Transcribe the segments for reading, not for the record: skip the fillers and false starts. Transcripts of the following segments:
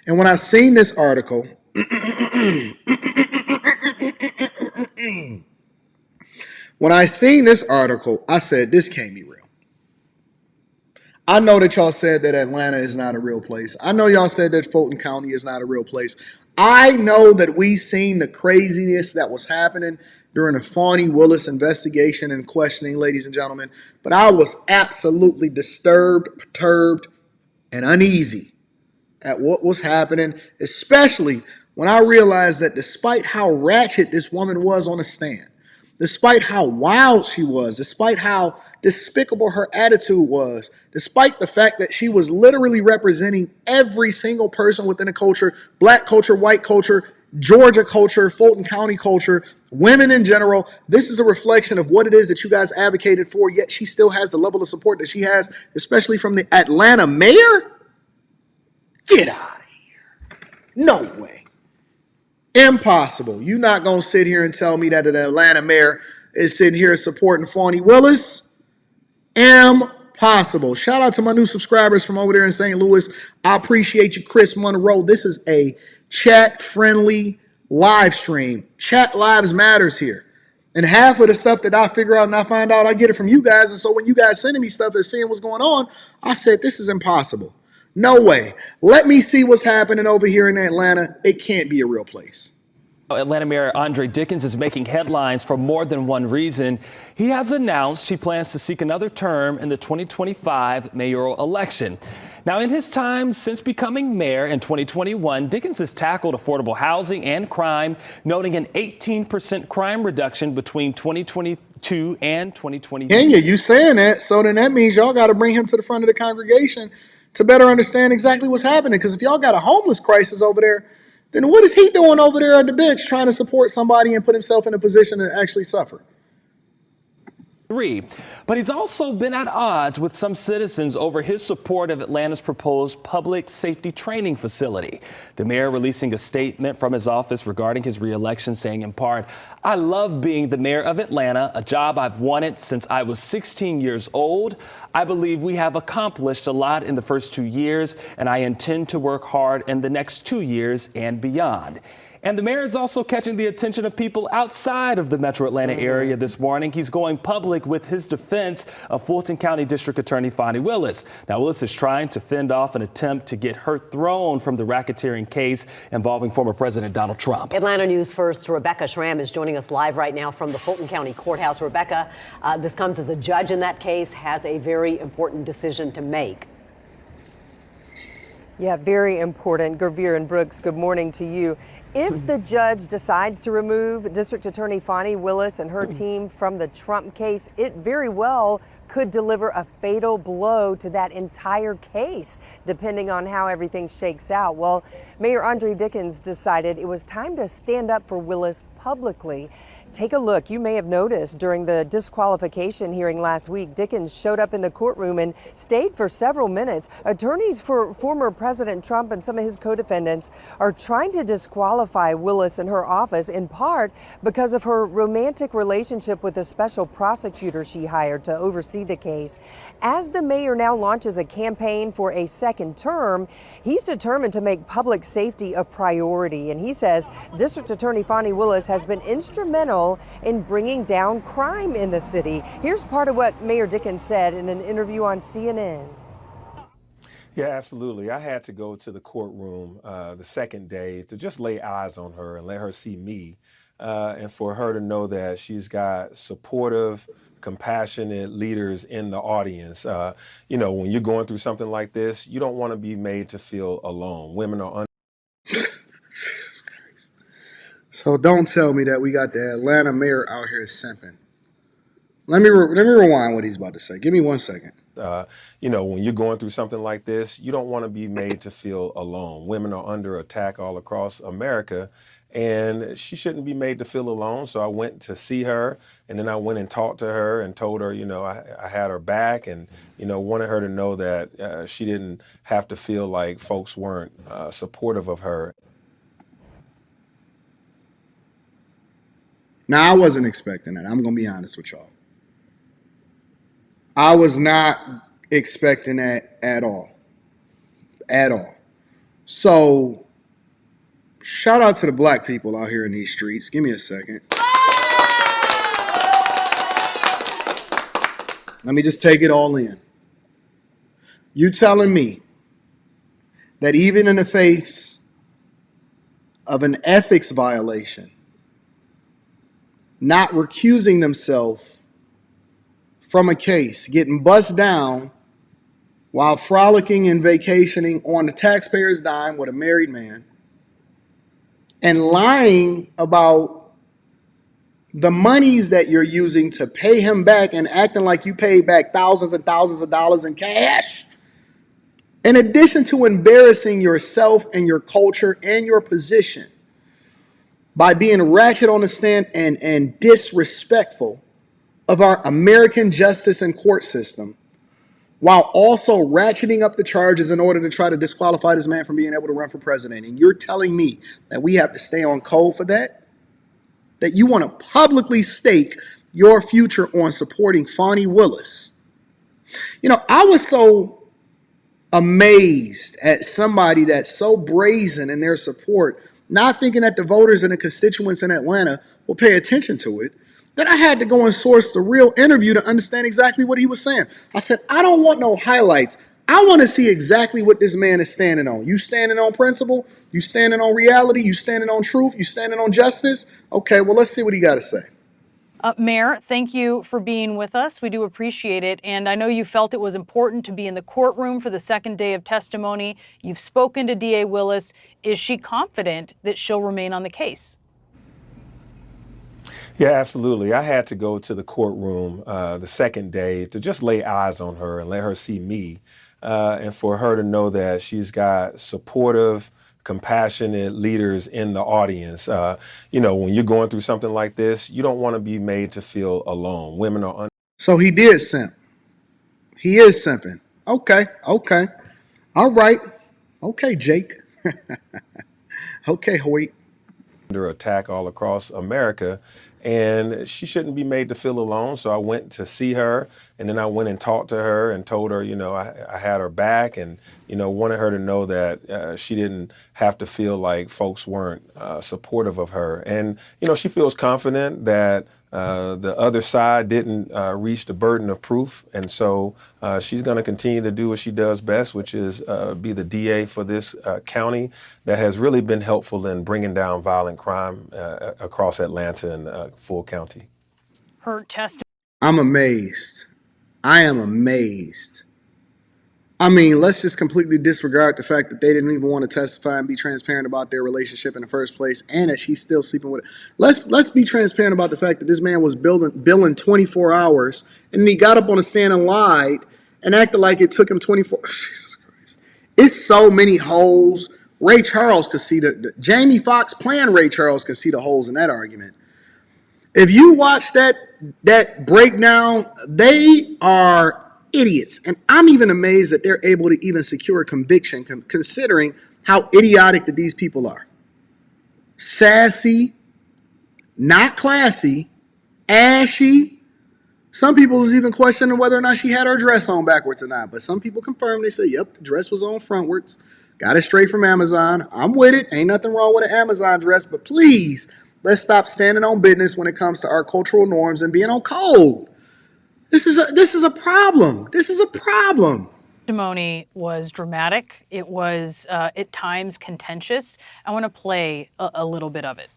And when I seen this article, I said, this can't be real. I know that y'all said that Atlanta is not a real place. I know y'all said that Fulton County is not a real place. I know that we seen the craziness that was happening during the Fani Willis investigation and questioning, ladies and gentlemen. But I was absolutely disturbed, perturbed, and uneasy at what was happening, especially when I realized that despite how ratchet this woman was on the stand, despite how wild she was, despite how despicable her attitude was, despite the fact that she was literally representing every single person within a culture, black culture, white culture, Georgia culture, Fulton County culture, women in general. This is a reflection of what it is that you guys advocated for, yet she still has the level of support that she has, especially from the Atlanta mayor. Get out of here. No way. Impossible. You're not going to sit here and tell me that an Atlanta mayor is sitting here supporting Fani Willis. Impossible. Shout out to my new subscribers from over there in St. Louis. I appreciate you, Chris Monroe. This is a chat-friendly live stream. Chat lives matters here. And half of the stuff that I figure out and I find out, I get it from you guys. And so when you guys sending me stuff and seeing what's going on, I said, this is impossible. No way. Let me see what's happening over here in Atlanta. It can't be a real place. Atlanta Mayor Andre Dickens is making headlines for more than one reason. He has announced he plans to seek another term in the 2025 mayoral election. Now, in his time since becoming mayor in 2021, Dickens has tackled affordable housing and crime, noting an 18% crime reduction between 2022 and 2023. Kenya, you saying that, so then that means y'all got to bring him to the front of the congregation to better understand exactly what's happening. Because if y'all got a homeless crisis over there, then what is he doing over there on the bench trying to support somebody and put himself in a position to actually suffer? But he's also been at odds with some citizens over his support of Atlanta's proposed public safety training facility. The mayor releasing a statement from his office regarding his reelection, saying in part, "I love being the mayor of Atlanta, a job I've wanted since I was 16 years old. I believe we have accomplished a lot in the first 2 years, and I intend to work hard in the next 2 years and beyond." And the mayor is also catching the attention of people outside of the metro Atlanta area this morning. He's going public with his defense of Fulton County District Attorney Fani Willis. Now, Willis is trying to fend off an attempt to get her thrown from the racketeering case involving former President Donald Trump. Atlanta News First, Rebecca Schramm is joining us live right now from the Fulton County Courthouse. Rebecca, this comes as a judge in that case, has a very important decision to make. Yeah, very important. Gurveer and Brooks, good morning to you. If the judge decides to remove District Attorney Fani Willis and her team from the Trump case, it very well could deliver a fatal blow to that entire case, depending on how everything shakes out. Well, Mayor Andre Dickens decided it was time to stand up for Willis publicly. Take a look. You may have noticed during the disqualification hearing last week, Dickens showed up in the courtroom and stayed for several minutes. Attorneys for former President Trump and some of his co-defendants are trying to disqualify Willis and her office, in part because of her romantic relationship with the special prosecutor she hired to oversee the case. As the mayor now launches a campaign for a second term, he's determined to make public safety a priority. And he says District Attorney Fani Willis has been instrumental in bringing down crime in the city. Here's part of what Mayor Dickens said in an interview on CNN. Yeah, absolutely. I had to go to the courtroom the second day to just lay eyes on her and let her see me, and for her to know that she's got supportive, compassionate leaders in the audience. You know, when you're going through something like this, you don't want to be made to feel alone. Women are So don't tell me that we got the Atlanta mayor out here simping. Let me rewind what he's about to say. Give me 1 second. You know, when you're going through something like this, you don't want to be made to feel alone. Women are under attack all across America, and she shouldn't be made to feel alone. So I went to see her, and then I went and talked to her and told her, you know, I had her back, and, you know, wanted her to know that she didn't have to feel like folks weren't supportive of her. Now, I wasn't expecting that. I'm going to be honest with y'all. I was not expecting that at all. At all. So shout out to the black people out here in these streets. Give me a second. Let me just take it all in. You telling me that even in the face of an ethics violation, not recusing themselves from a case, getting bussed down while frolicking and vacationing on the taxpayer's dime with a married man, and lying about the monies that you're using to pay him back and acting like you paid back thousands and thousands of dollars in cash, in addition to embarrassing yourself and your culture and your position by being ratchet on the stand and disrespectful of our American justice and court system, while also ratcheting up the charges in order to try to disqualify this man from being able to run for president. And you're telling me that we have to stay on code for that? That you want to publicly stake your future on supporting Fani Willis? You know, I was so amazed at somebody that's so brazen in their support, not thinking that the voters and the constituents in Atlanta will pay attention to it, that I had to go and source the real interview to understand exactly what he was saying. I said, I don't want no highlights. I want to see exactly what this man is standing on. You standing on principle? You standing on reality? You standing on truth? You standing on justice? Okay, well, let's see what he got to say. Mayor, thank you for being with us. We do appreciate it. And I know you felt it was important to be in the courtroom for the second day of testimony. You've spoken to DA Willis. Is she confident that she'll remain on the case? Yeah, absolutely. I had to go to the courtroom the second day to just lay eyes on her and let her see me, and for her to know that she's got supportive, compassionate leaders in the audience. You know, when you're going through something like this, you don't want to be made to feel alone. Women are So he did simp. He is simping. Okay. All right. Okay, Jake. Okay, Hoyt. under attack all across America, and she shouldn't be made to feel alone. So I went to see her, and then I went and talked to her and told her, you know, I had her back, and, you know, wanted her to know that she didn't have to feel like folks weren't supportive of her. And, you know, she feels confident that the other side didn't reach the burden of proof, and so she's going to continue to do what she does best, which is be the DA for this county that has really been helpful in bringing down violent crime across Atlanta and Full County. Her testimony. I'm amazed. I am amazed. I mean, let's just completely disregard the fact that they didn't even want to testify and be transparent about their relationship in the first place, and that she's still sleeping with it. Let's be transparent about the fact that this man was billing 24 hours, and then he got up on a stand and lied and acted like it took him 24. Jesus Christ! It's so many holes. Ray Charles could see Jamie Foxx playing Ray Charles could see the holes in that argument. If you watch that breakdown, they are idiots. And I'm even amazed that they're able to even secure a conviction, considering how idiotic that these people are. Sassy, not classy, ashy. Some people is even questioning whether or not she had her dress on backwards or not. But some people confirm, they say, yep, the dress was on frontwards. Got it straight from Amazon. I'm with it. Ain't nothing wrong with an Amazon dress. But please, let's stop standing on business when it comes to our cultural norms and being on code. This is a problem. This is a problem. Testimony was dramatic. It was at times contentious. I want to play a little bit of it.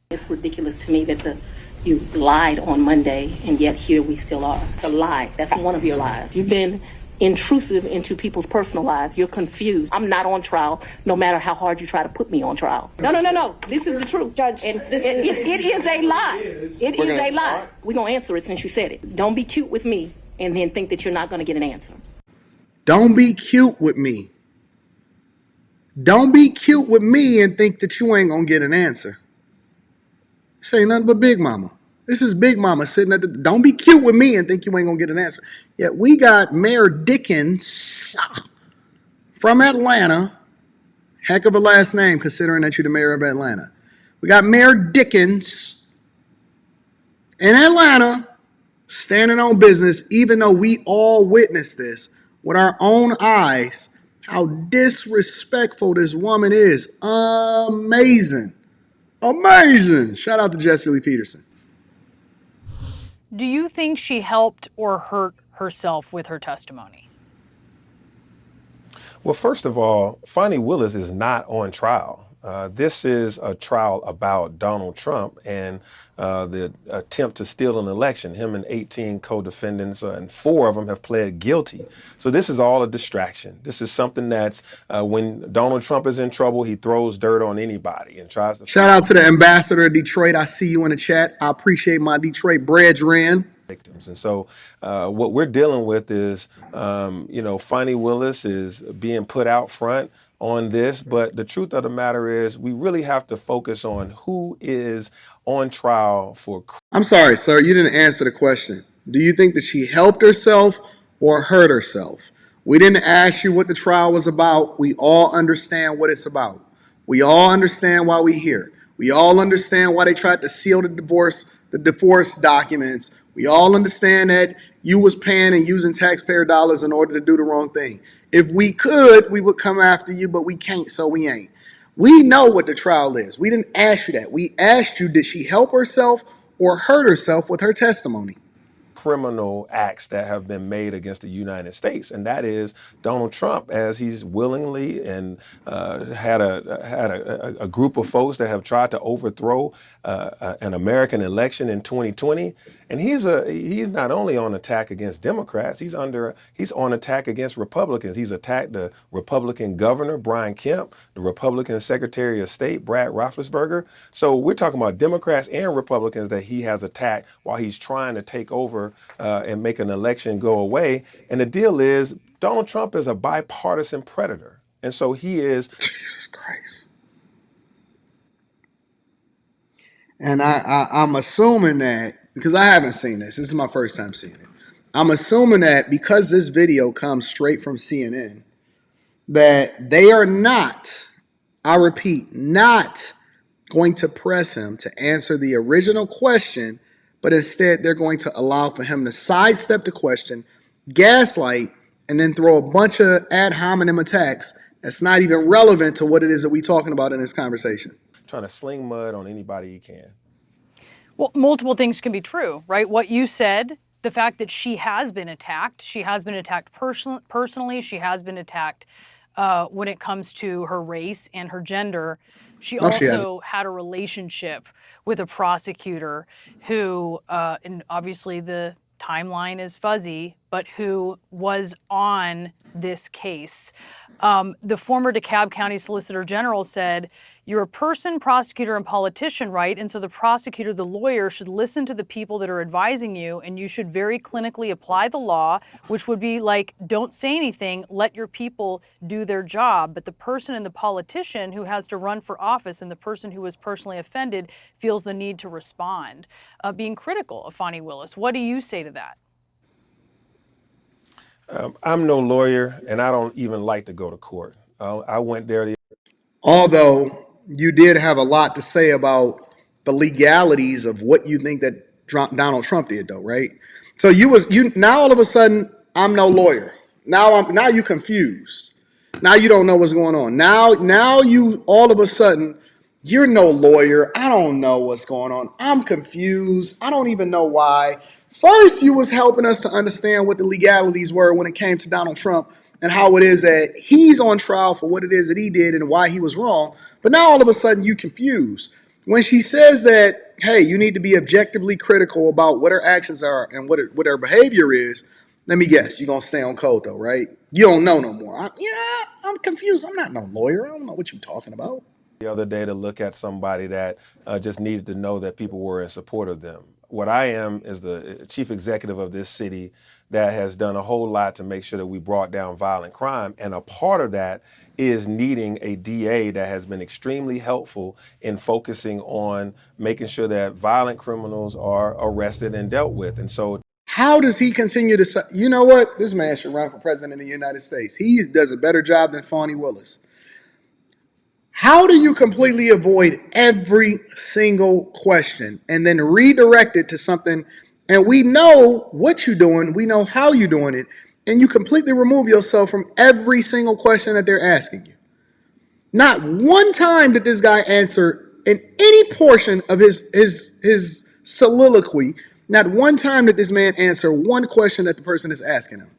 It's ridiculous to me that you lied on Monday, and yet here we still are. The lie, that's one of your lies. You've been intrusive into people's personal lives. You're confused. I'm not on trial, no matter how hard you try to put me on trial. No. This is the truth. Judge, and it is a lie. It is a lie. We're going to answer it since you said it. Don't be cute with me and then think that you're not going to get an answer. Don't be cute with me. Don't be cute with me and think that you ain't going to get an answer. This ain't nothing but Big Mama. This is Big Mama sitting at the... Don't be cute with me and think you ain't going to get an answer. Yet we got Mayor Dickens from Atlanta. Heck of a last name, considering that you're the mayor of Atlanta. We got Mayor Dickens in Atlanta standing on business, even though we all witnessed this with our own eyes, how disrespectful this woman is. Amazing. Amazing. Shout out to Jesse Lee Peterson. Do you think she helped or hurt herself with her testimony? Well, first of all, Fani Willis is not on trial. This is a trial about Donald Trump and the attempt to steal an election. Him and 18 co-defendants, and 4 of them have pled guilty. So this is all a distraction. This is something that's when Donald Trump is in trouble, he throws dirt on anybody and tries to. Shout out to the ambassador of Detroit. I see you in the chat. I appreciate my Detroit brethren. Victims. And so what we're dealing with is, Fani Willis is being put out front on this. But the truth of the matter is we really have to focus on who is on trial for. I'm sorry, sir. You didn't answer the question. Do you think that she helped herself or hurt herself? We didn't ask you what the trial was about. We all understand what it's about. We all understand why we're here. We all understand why they tried to seal the divorce documents. We all understand that you was paying and using taxpayer dollars in order to do the wrong thing. If we could, we would come after you, but we can't, so we ain't. We know what the trial is. We didn't ask you that. We asked you, did she help herself or hurt herself with her testimony? Criminal acts that have been made against the United States, and that is Donald Trump, as he's willingly and had a group of folks that have tried to overthrow an American election in 2020. And he's not only on attack against Democrats, he's on attack against Republicans. He's attacked the Republican governor, Brian Kemp, the Republican Secretary of State, Brad Roethlisberger. So we're talking about Democrats and Republicans that he has attacked while he's trying to take over and make an election go away. And the deal is Donald Trump is a bipartisan predator. And so he is. Jesus Christ. And I'm assuming that, because I haven't seen this. This is my first time seeing it. I'm assuming that because this video comes straight from CNN, that they are not, I repeat, not going to press him to answer the original question, but instead they're going to allow for him to sidestep the question, gaslight, and then throw a bunch of ad hominem attacks that's not even relevant to what it is that we're talking about in this conversation. Trying to sling mud on anybody he can. Well, multiple things can be true, right? What you said, the fact that she has been attacked personally, she has been attacked when it comes to her race and her gender. She also had a relationship with a prosecutor who, and obviously the timeline is fuzzy, but who was on this case. The former DeKalb County Solicitor General said, you're a person, prosecutor, and politician, right? And so the prosecutor, the lawyer, should listen to the people that are advising you, and you should very clinically apply the law, which would be like, don't say anything, let your people do their job. But the person and the politician who has to run for office and the person who was personally offended feels the need to respond, being critical of Fani Willis. What do you say to that? I'm no lawyer, and I don't even like to go to court. I went there. Although you did have a lot to say about the legalities of what you think that Donald Trump did, though, right? So you now all of a sudden I'm no lawyer. Now you confused. Now you don't know what's going on. Now you all of a sudden you're no lawyer. I don't know what's going on. I'm confused. I don't even know why. First, you was helping us to understand what the legalities were when it came to Donald Trump and how it is that he's on trial for what it is that he did and why he was wrong. But now all of a sudden you confused. When she says that, hey, you need to be objectively critical about what her actions are and what her behavior is, let me guess, you're going to stay on code though, right? You don't know no more. I'm confused. I'm not no lawyer. I don't know what you're talking about. The other day to look at somebody that just needed to know that people were in support of them. What I am is the chief executive of this city that has done a whole lot to make sure that we brought down violent crime. And a part of that is needing a DA that has been extremely helpful in focusing on making sure that violent criminals are arrested and dealt with. And so how does he continue to say, you know what, this man should run for president of the United States. He does a better job than Fani Willis. How do you completely avoid every single question and then redirect it to something? And we know what you're doing. We know how you're doing it. and you completely remove yourself from every single question that they're asking you. Not one time did this guy answer in any portion of his soliloquy. Not one time did this man answer one question that the person is asking him.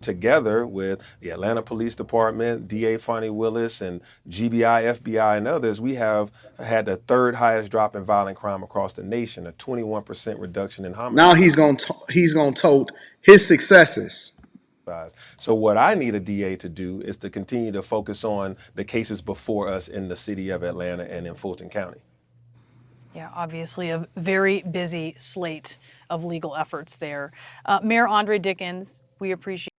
Together with the Atlanta Police Department, DA Fani Willis, and GBI, FBI, and others, we have had the third highest drop in violent crime across the nation, a 21% reduction in homicide. Now he's gonna tote his successes. So what I need a DA to do is to continue to focus on the cases before us in the city of Atlanta and in Fulton County. Yeah, obviously a very busy slate of legal efforts there. Mayor Andre Dickens, we appreciate.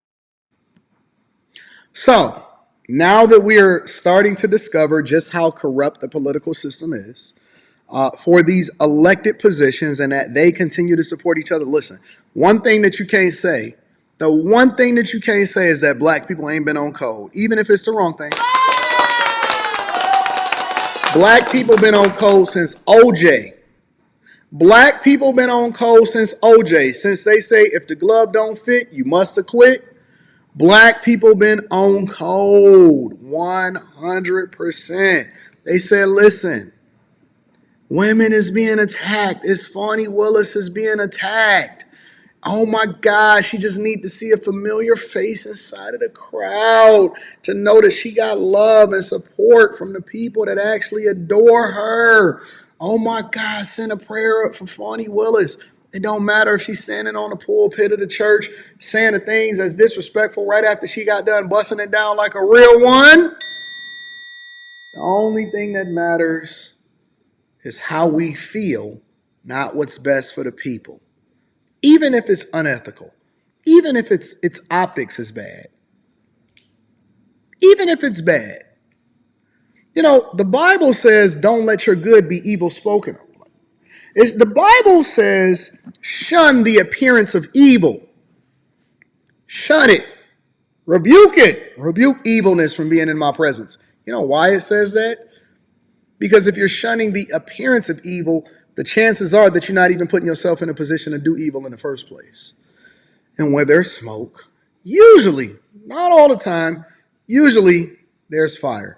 So now that we are starting to discover just how corrupt the political system is for these elected positions and that they continue to support each other, listen, one thing that you can't say, the one thing that you can't say is that black people ain't been on code, even if it's the wrong thing. Black people been on code since OJ. Black people been on code since OJ. Since they say if the glove don't fit, you must acquit. Black people been on code 100%. They said, listen, women is being attacked. It's Fani Willis is being attacked. Oh my God, she just need to see a familiar face inside of the crowd to know that she got love and support from the people that actually adore her. Oh my God, send a prayer up for Fani Willis. It don't matter if she's standing on the pulpit of the church saying the things that's disrespectful right after she got done busting it down like a real one. The only thing that matters is how we feel, not what's best for the people. Even if it's unethical, even if its optics is bad, even if it's bad. You know, the Bible says, don't let your good be evil spoken of. The Bible says, shun the appearance of evil. Shun it. Rebuke it. Rebuke evilness from being in my presence. You know why it says that? Because if you're shunning the appearance of evil, the chances are that you're not even putting yourself in a position to do evil in the first place. And where there's smoke, usually, not all the time, usually there's fire.